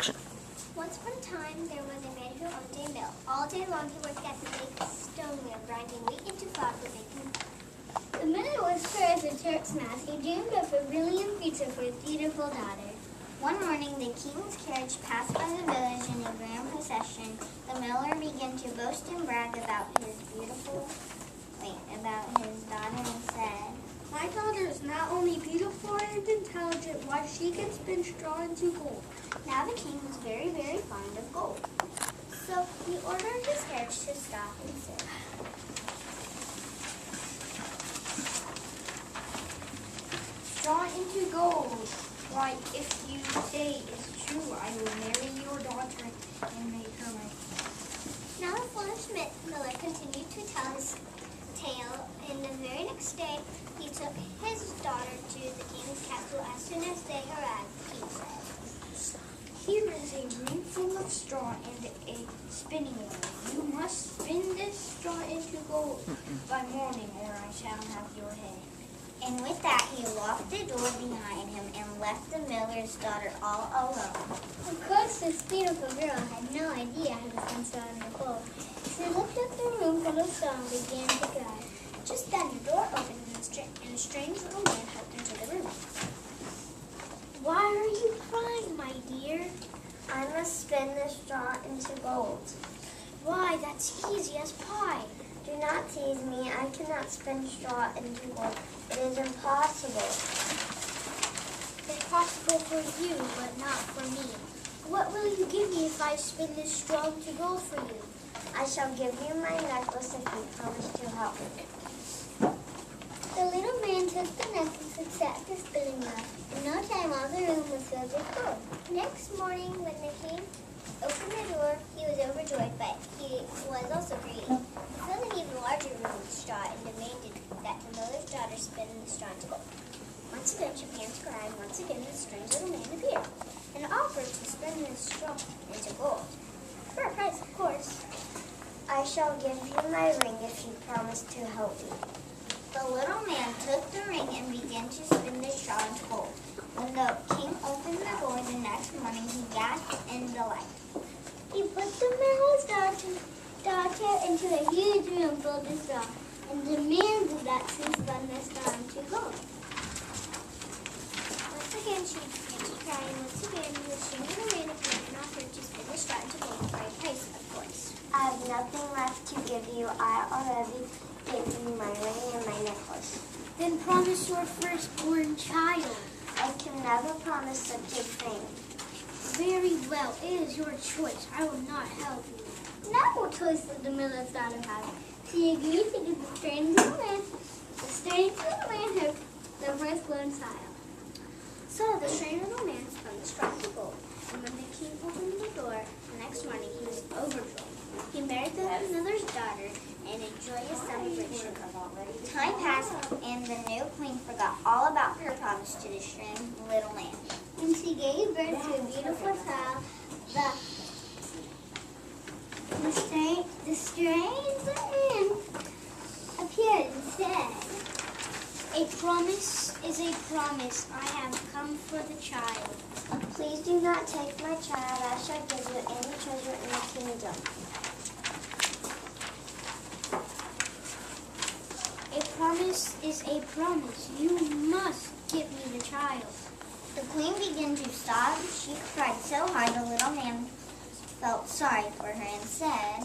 action. Once upon a time, there was a man who owned a mill. All day long, he worked at the big stone wheel, grinding wheat into flour for baking. The miller was sure as a Turk's mouse. He dreamed of a brilliant future for his beautiful daughter. One morning, the king's carriage passed by the village in a grand procession. The miller began to boast and brag about his daughter and said, "My daughter is not only beautiful and intelligent, why she can spin straw into gold." Now the king was very, very fond of gold. So he ordered his carriage to stop and said, "Straw into gold. Why, if you say it's true, I will marry your daughter and make her my queen." Now the foolish miller continued to tell his tale, and the very next day he took his daughter to the king's castle. As soon as they arrived, he said, "Here is a ring full of straw and a spinning wheel. You must spin this straw into gold by morning, or I shall have your head." And with that he locked the door behind him and left the miller's daughter all alone. Of course, this beautiful girl had no idea how to spin straw into gold. She looked at the room full of straw and began to cry. Just then the door opened and a strange little man hopped into the room. "Why are you crying, my dear?" "I must spin this straw into gold." "Why, that's easy as pie." "Do not tease me. I cannot spin straw into gold. It is impossible." "It's possible for you, but not for me. What will you give me if I spin this straw into gold for you?" "I shall give you my necklace if you promise to help me." The little man took the necklace and sat at the spinning wheel. In no time, all the room was filled with gold. Next morning, when the king opened the door, he was overjoyed, but he was also greedy. He filled an even larger room with straw and demanded that the miller's daughter spin the straw into gold. Once again, she began to cry, and once again, the strange little man appeared and offered to spin the straw into gold. For a price, of course. "I shall give you my ring if you promise to help me." The little man took the ring and began to spin the straw into gold. When the king opened the door the next morning, he gasped in delight. He put the miller's daughter into a huge room filled with straw and demanded that she spin the straw into gold. Once again, she began to cry, and once again, the strange little man appeared and offered to spin the straw into gold for a price, of course. "I have nothing left to give you. I already gave you my ring and my necklace." "Then promise your firstborn child." "I can never promise such a thing." "Very well, it is your choice. I will not help you." No choice did the miller's daughter have. She agreed to give the strange little man her firstborn child. So the strange little man spun the straw into gold, and when the king opened the door the next morning, he was overjoyed. He married the miller's daughter in a joyous celebration. Time passed, and the new queen forgot all about her promise to the strange little man. When she gave birth to a beautiful child, the strange man appeared and said, "A promise is a promise. I have come for the child." "Please do not take my child. I shall give you any treasure in the kingdom." "A promise is a promise. You must give me the child." The queen began to sob. She cried so hard the little man felt sorry for her and said,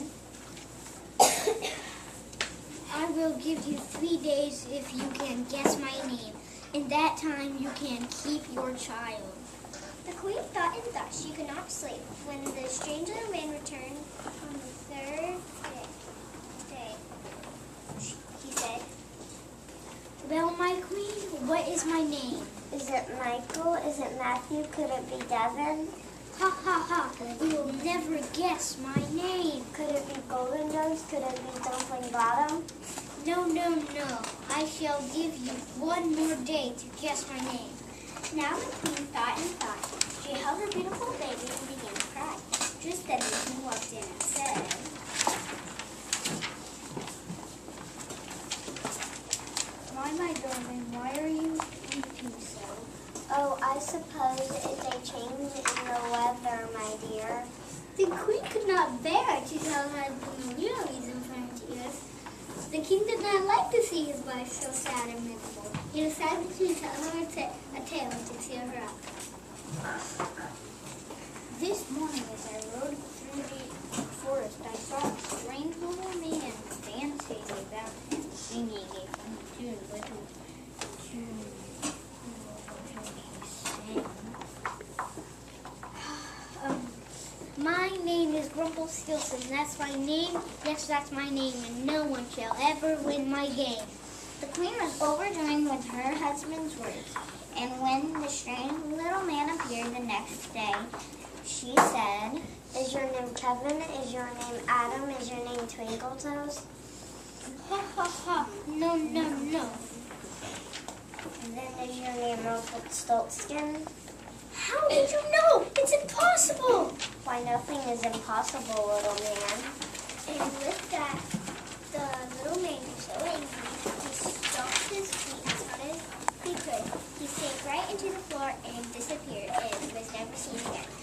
"I will give you 3 days if you can guess my name. In that time, you can keep your child." The queen thought and thought. She could not sleep. When the strange little man returned on the third day, he said, "Well, my queen, what is my name?" "Is it Michael? Is it Matthew? Could it be Devin? Ha ha ha, you will never guess my name. Could it be Golden Nose? Could it be Dumpling Bottom?" No, no, no. I shall give you 1 more day to guess my name." Now the queen thought and thought. She held her beautiful baby and began to cry. Just then the king walked in and said, My darling, why are you weeping so?" "Oh, I suppose it's a change in the weather, my tear? The queen could not bear to tell her husband the real reason for her tears. The king did not like to see his wife so sad and miserable. He decided to tell her a tale to cheer her up. This morning as I rode through the forest, I saw a strange little man dancing about and singing a funny tune. What tune he sang? My name is Rumpelstiltskin. That's my name. Yes, that's my name, and no one shall ever win my game. The queen was overjoyed with her husband's words, and when the strange little man appeared the next day, she said, Is your name Kevin? Is your name Adam? Is your name Twinkle Toes? Ha ha ha! No, no, no. And then is your name Rumpelstiltskin? How did you know? It's impossible! Why, nothing is impossible, little man. And with that, the little man was so angry, he stomped his feet as hard as he could. He sank right into the floor and disappeared and was never seen again.